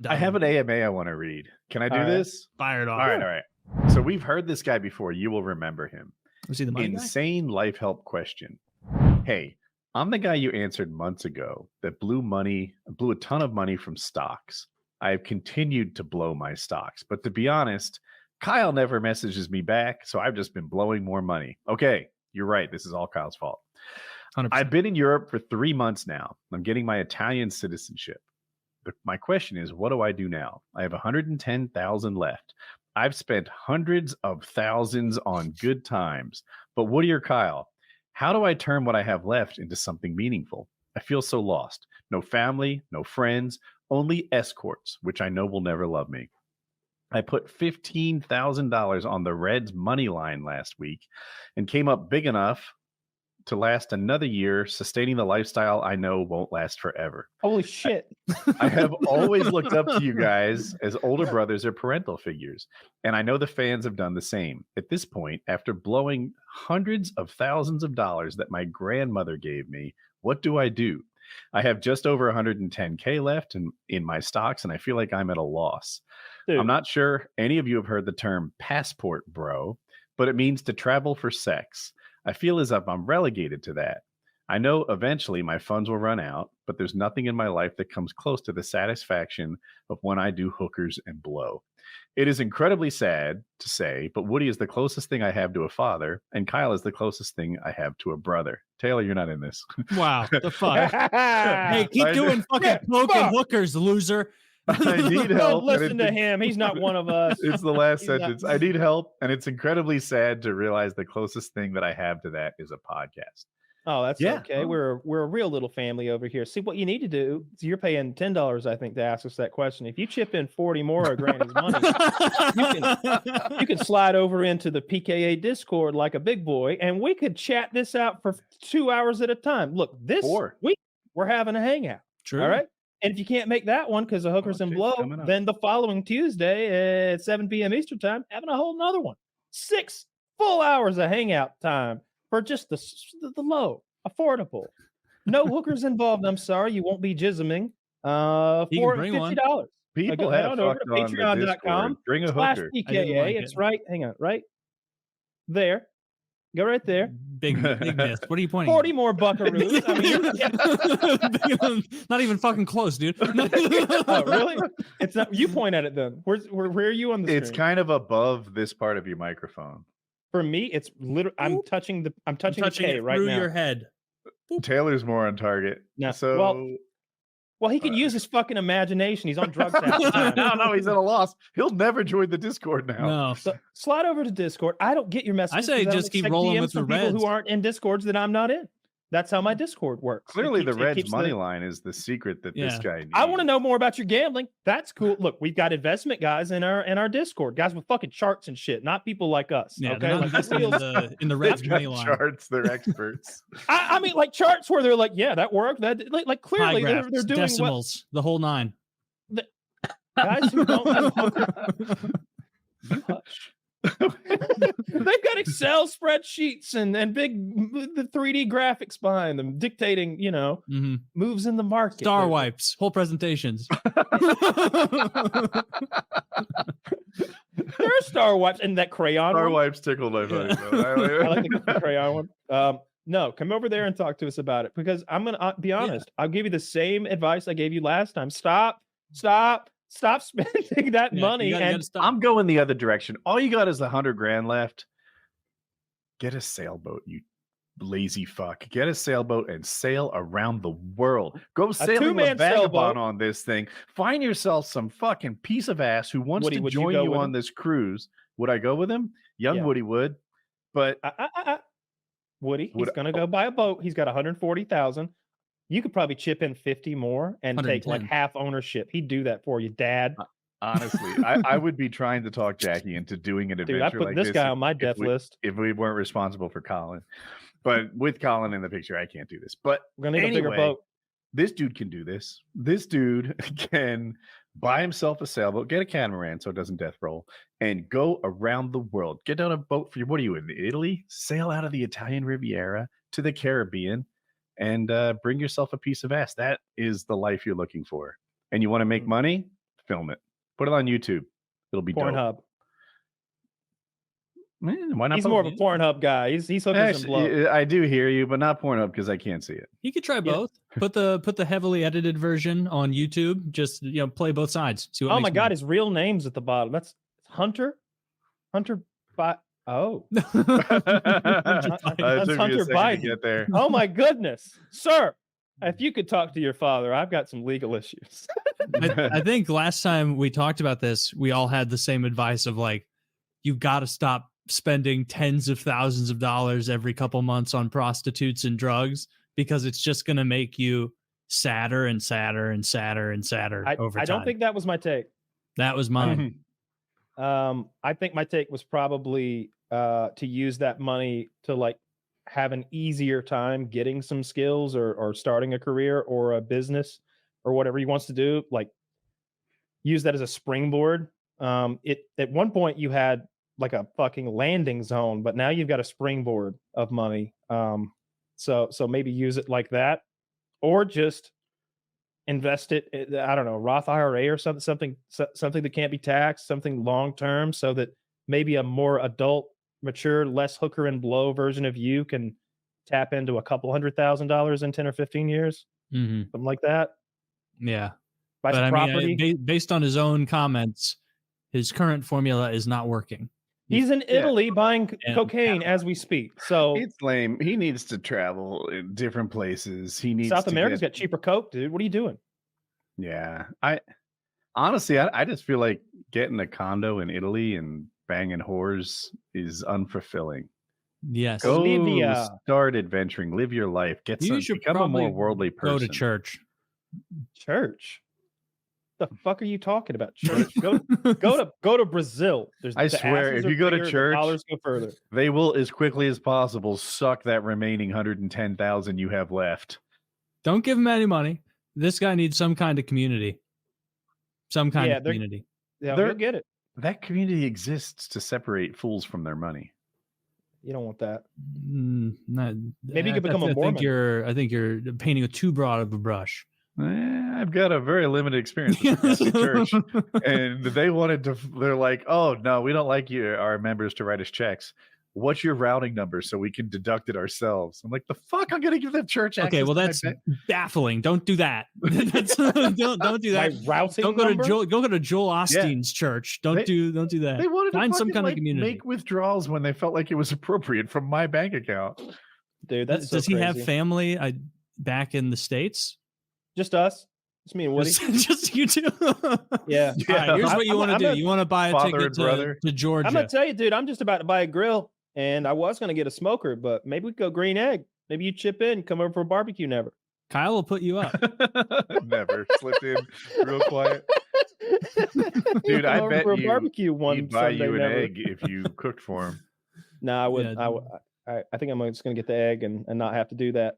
I have an AMA I want to read. Can I do this? Fire it off. All right. So we've heard this guy before. You will remember him. Was he the money guy? Insane life help question. Hey, I'm the guy you answered months ago that blew a ton of money from stocks. I have continued to blow my stocks, but to be honest, Kyle never messages me back, so I've just been blowing more money. Okay, you're right. This is all Kyle's fault. 100%. I've been in Europe for 3 months now. I'm getting my Italian citizenship. My question is, what do I do now? I have 110,000 left. I've spent hundreds of thousands on good times. But Woody or Kyle, how do I turn what I have left into something meaningful? I feel so lost. No family, no friends, only escorts, which I know will never love me. I put $15,000 on the Reds money line last week and came up big enough to last another year, sustaining the lifestyle I know won't last forever. Holy shit. I have always looked up to you guys as older brothers or parental figures, and I know the fans have done the same. At this point, after blowing hundreds of thousands of dollars that my grandmother gave me, what do I do? I have just over 110K left in my stocks, and I feel like I'm at a loss. Dude. I'm not sure any of you have heard the term passport bro, but it means to travel for sex. I feel as if I'm relegated to that. I know eventually my funds will run out, but there's nothing in my life that comes close to the satisfaction of when I do hookers and blow. It is incredibly sad to say, but Woody is the closest thing I have to a father, and Kyle is the closest thing I have to a brother. Taylor, you're not in this. Wow, the fuck? Hey, keep doing fucking broken hookers, loser. I need help. Don't listen to him. He's not one of us. It's the last sentence. I need help, and it's incredibly sad to realize the closest thing that I have to that is a podcast. Oh, that's okay. We're a real little family over here. See, what you need to do is you're paying $10, I think, to ask us that question. If you chip in 40 more of Granny's money, you can slide over into the PKA Discord like a big boy, and we could chat this out for 2 hours at a time. Look, this week we're having a hangout. True. All right. And if you can't make that one because of hookers and blow, then the following Tuesday at 7 p.m. Eastern time, having a whole nother one. 6 full hours of hangout time for just the low, affordable. No hookers involved. I'm sorry, you won't be jizzing. For $50. People head have on over to patreon.com/PKA. Bring a hooker. It's right. Hang on, right there. Go right there. Big miss. What are you pointing? 40 more buckaroos. I mean, not even fucking close, dude. Oh, really? It's not. You point at it then. Where are you on the screen? It's kind of above this part of your microphone. For me, it's literally. I'm touching the K right through now. your head. Taylor's more on target. No. So. Well, he can use his fucking imagination. He's on drugs half the time. No, he's at a loss. He'll never join the Discord now. No. So slide over to Discord. I don't get your message. I say just keep rolling with the Reds. People who aren't in Discords that I'm not in. That's how my Discord works. Clearly, the Reds money line is the secret that this guy needs. I want to know more about your gambling. That's cool. Look, we've got investment guys in our Discord, guys with fucking charts and shit, not people like us. Yeah, okay, like in the Reds money line. Charts, they're experts. I mean, like charts where they're like, yeah, that worked. That like clearly they're doing decimals, the whole nine. Guys who don't have you hush. They've got Excel spreadsheets and the 3D graphics behind them dictating, moves in the market. Star wipes, whole presentations. There are star wipes and that crayon. Star wipes tickled my funny. I like the crayon one. No, come over there and talk to us about it because I'm gonna be honest. I'll give you the same advice I gave you last time. Stop spending that money. I'm going the other direction. All you got is the $100,000 left. Get a sailboat, you lazy fuck. Get a sailboat and sail around the world. Go sailing with Vagabond on this thing. Find yourself some fucking piece of ass who wants to join you on this cruise. Would I go with him? Woody would. But Woody, he's going to go buy a boat. He's got 140,000. You could probably chip in 50 more and take like half ownership. He'd do that for you, Dad. Honestly, I would be trying to talk Jackie into doing an adventure. Dude, I put this guy on my death list. If we weren't responsible for Colin. But with Colin in the picture, I can't do this. But we're going to need a bigger boat. This dude can do this. This dude can buy himself a sailboat, get a catamaran so it doesn't death roll, and go around the world. Get on a boat for what are you in Italy? Sail out of the Italian Riviera to the Caribbean. And bring yourself a piece of ass. That is the life you're looking for. And you want to make money? film it. Put it on YouTube. It'll be dope. Pornhub. Man, why not? He's more of a Pornhub guy. He's hooking some blow. I do hear you, but not Pornhub because I can't see it. You could try both. Put the heavily edited version on YouTube. Just play both sides. See what Oh my God, his real name's at the bottom. That's Hunter. Hunter Oh. That's Hunter Biden. To get there. Oh my goodness, sir. If you could talk to your father, I've got some legal issues. I think last time we talked about this, we all had the same advice of like, you've got to stop spending tens of thousands of dollars every couple months on prostitutes and drugs because it's just going to make you sadder and sadder and sadder and sadder over time. I don't think that was my take. That was mine. I think my take was probably to use that money to like have an easier time getting some skills or starting a career or a business or whatever he wants to do. Like use that as a springboard. At one point you had like a fucking landing zone, but now you've got a springboard of money. So maybe use it like that, or just invest it. I don't know, Roth IRA or something that can't be taxed, something long term, so that maybe a more adult, mature, less hooker and blow version of you can tap into a couple $100,000 in 10 or 15 years, something like that. Yeah, buy some property. Based on his own comments, his current formula is not working. He's in Italy buying cocaine as we speak. So it's lame. He needs to travel in different places. He needs South America's got cheaper coke, dude. What are you doing? Yeah. I honestly just feel like getting a condo in Italy and banging whores is unfulfilling. Yes. Go start adventuring, live your life, become a more worldly person. Go to church. The fuck are you talking about? Church? Go to Brazil. I swear, if you go to church, dollars go further. They will, as quickly as possible, suck that remaining 110,000 you have left. Don't give him any money. This guy needs some kind of community. Some kind of community. Yeah, they'll get it. That community exists to separate fools from their money. You don't want that. Maybe you could become a Mormon. I think you're painting a too broad of a brush. I've got a very limited experience with the Catholic Church, and they're like, oh no, we don't like our members to write us checks. What's your routing number so we can deduct it ourselves? I'm like, the fuck, I'm gonna give the church access. Okay, well that's baffling. Don't do that. don't do that. My routing number? Go to Joel Osteen's church. Don't do that. They wanted Find to some kind of community. Make withdrawals when they felt like it was appropriate from my bank account. Dude, that's does he have family back in the States? Just us. It's me and Woody. Just you two. Yeah. All right, here's what you want to do. You want to buy a ticket to Georgia. I'm gonna tell you, dude. I'm just about to buy a grill, and I was gonna get a smoker, but maybe we could go green egg. Maybe you chip in, come over for a barbecue. Never. Kyle will put you up. Never slipped in real quiet. Dude, I bet he'd buy you an egg if you cooked for him. No, I wouldn't. Yeah. I think I'm just gonna get the egg and not have to do that.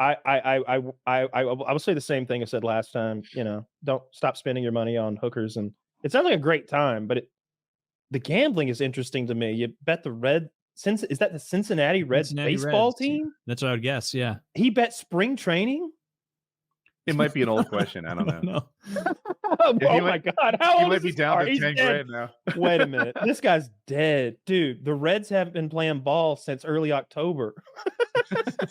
I will say the same thing I said last time. Don't stop spending your money on hookers, and it sounds like a great time, but the gambling is interesting to me. You bet is that the Cincinnati Reds baseball team? That's what I would guess. Yeah, he bet spring training. It might be an old question. I don't know. Oh my God! How old he might be down to 10 grand now. Wait a minute, this guy's dead, dude. The Reds haven't been playing ball since early October.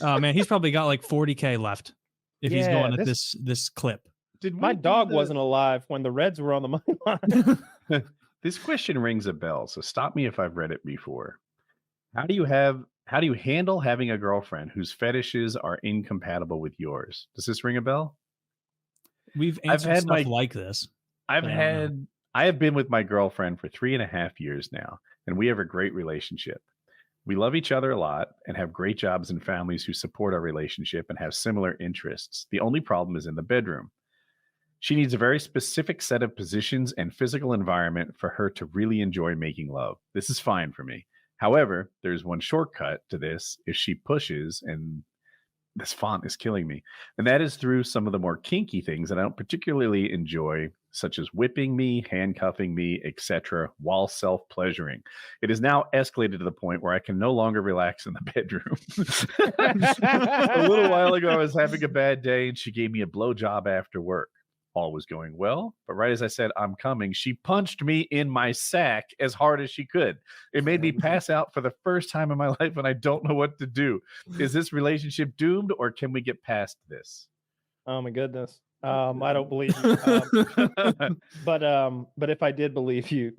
Oh man, he's probably got like 40K left if he's going at this clip. My dog wasn't alive when the Reds were on the money line. This question rings a bell, so stop me if I've read it before. How do you handle having a girlfriend whose fetishes are incompatible with yours? Does this ring a bell? I've answered stuff like this. I have been with my girlfriend for 3.5 years now, and we have a great relationship. We love each other a lot and have great jobs and families who support our relationship and have similar interests. The only problem is in the bedroom. She needs a very specific set of positions and physical environment for her to really enjoy making love. This is fine for me. However, there's one shortcut to this if she pushes, and this font is killing me. And that is through some of the more kinky things that I don't particularly enjoy, such as whipping me, handcuffing me, etc., while self-pleasuring. It is now escalated to the point where I can no longer relax in the bedroom. A little while ago, I was having a bad day, and she gave me a blowjob after work. All was going well, but right as I said, I'm coming, she punched me in my sack as hard as she could. It made me pass out for the first time in my life, and I don't know what to do. Is this relationship doomed, or can we get past this? Oh my goodness. I don't believe you. But if I did believe you,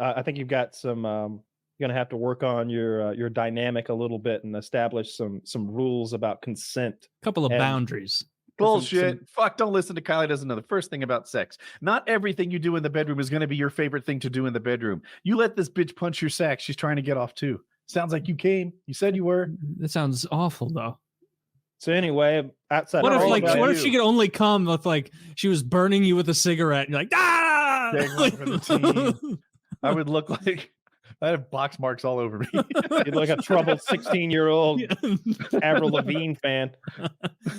I think you've got some. You're gonna have to work on your dynamic a little bit and establish some rules about consent. Couple of boundaries. Bullshit. Fuck, don't listen to Kyle. He doesn't know the first thing about sex. Not everything you do in the bedroom is going to be your favorite thing to do in the bedroom. You let this bitch punch your sack. She's trying to get off too. Sounds like you came. You said you were. That sounds awful though. So anyway, outside. What if she could only come with like she was burning you with a cigarette and you're like, ah! For the team. I would look like I have box marks all over me. You'd like a troubled 16-year-old Avril Lavigne fan.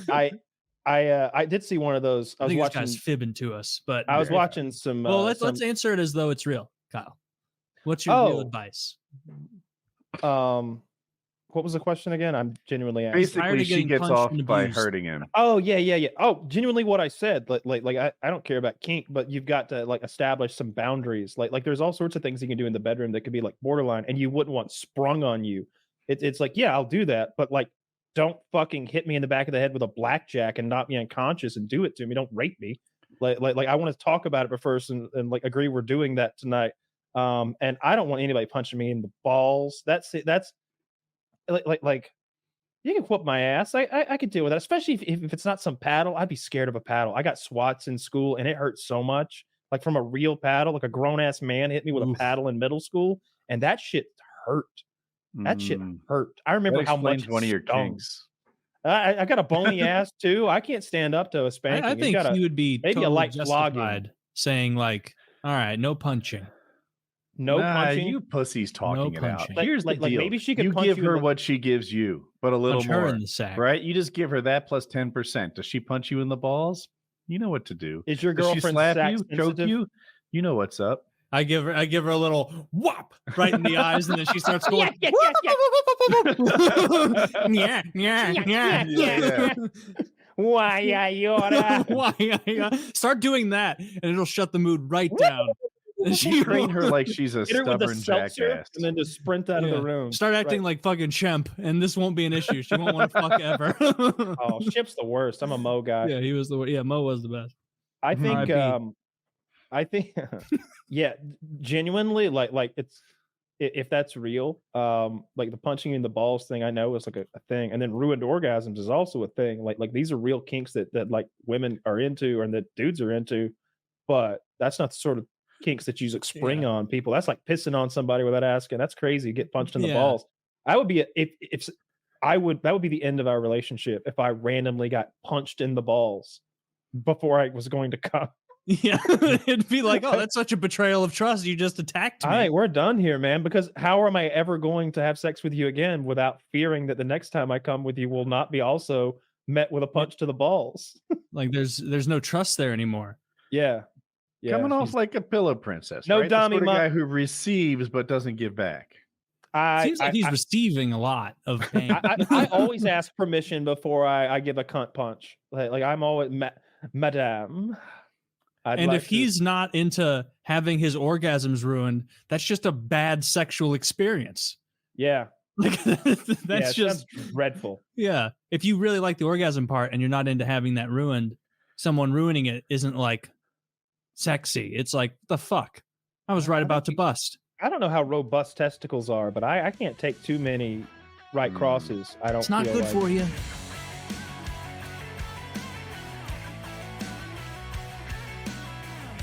I did see one of those. I was watching. This guy's fibbing to us, but I was watching some. Well, let's answer it as though it's real, Kyle. What's your real advice? What was the question again? I'm genuinely asking. Basically, she gets off by hurting him. Oh yeah. Oh, genuinely, what I said. Like I don't care about kink, but you've got to like establish some boundaries. Like there's all sorts of things you can do in the bedroom that could be like borderline, and you wouldn't want sprung on you. It's like, yeah, I'll do that, but like, don't fucking hit me in the back of the head with a blackjack and knock me unconscious and do it to me. Don't rape me. Like I want to talk about it first and like agree we're doing that tonight. And I don't want anybody punching me in the balls. That's it. That's like you can whoop my ass. I could deal with that, especially if it's not some paddle. I'd be scared of a paddle. I got swats in school and it hurt so much. Like from a real paddle, like a grown ass man hit me with a paddle in middle school, and that shit hurt. That shit hurt. I remember how much one of your kinks. I got a bony ass too. I can't stand up to a spanking. I think you would be maybe totally a light justified flogging. Saying like, all right, no punching. No punching. You pussies talking it out. Like, Here's the deal. Maybe she could you punch give you her what she gives you, but a little punch more. Her in the sack. Right? You just give her that plus 10%. Does she punch you in the balls? You know what to do. Is your Does girlfriend she slap sack you, sensitive? choke you? You know what's up. I give her a little whop right in the eyes, and then she starts going. Yeah. Why? Start doing that, and it'll shut the mood right down. She train her like she's a stubborn jackass, and then just sprint out of the room. Start acting like fucking Shemp, and this won't be an issue. She won't want to fuck ever. Oh, Shemp's the worst. I'm a Mo guy. Yeah, he was the worst. Yeah, Mo was the best. I think yeah, genuinely, like it's if that's real, like the punching in the balls thing, I know is like a thing, and then ruined orgasms is also a thing. Like these are real kinks that like women are into and that dudes are into, but that's not the sort of kinks that you spring on people. That's like pissing on somebody without asking. That's crazy. Get punched in the balls. I would be that would be the end of our relationship if I randomly got punched in the balls before I was going to come. Yeah, it'd be like, oh, that's such a betrayal of trust. You just attacked me. All right, we're done here, man. Because how am I ever going to have sex with you again without fearing that the next time I come with you will not be also met with a punch to the balls? Like there's no trust there anymore. Yeah. Coming off like a pillow princess. No right? dummy, the sort of guy who receives but doesn't give back. Seems like he's receiving a lot of pain. I always ask permission before I give a cunt punch. Like I'm always, madame. And if he's not into having his orgasms ruined, that's just a bad sexual experience. Yeah. Like that's just dreadful. Yeah. If you really like the orgasm part and you're not into having that ruined, someone ruining it isn't like sexy. It's like, the fuck? I was right about to bust. I don't know how robust testicles are, but I can't take too many right crosses. It's not good for you.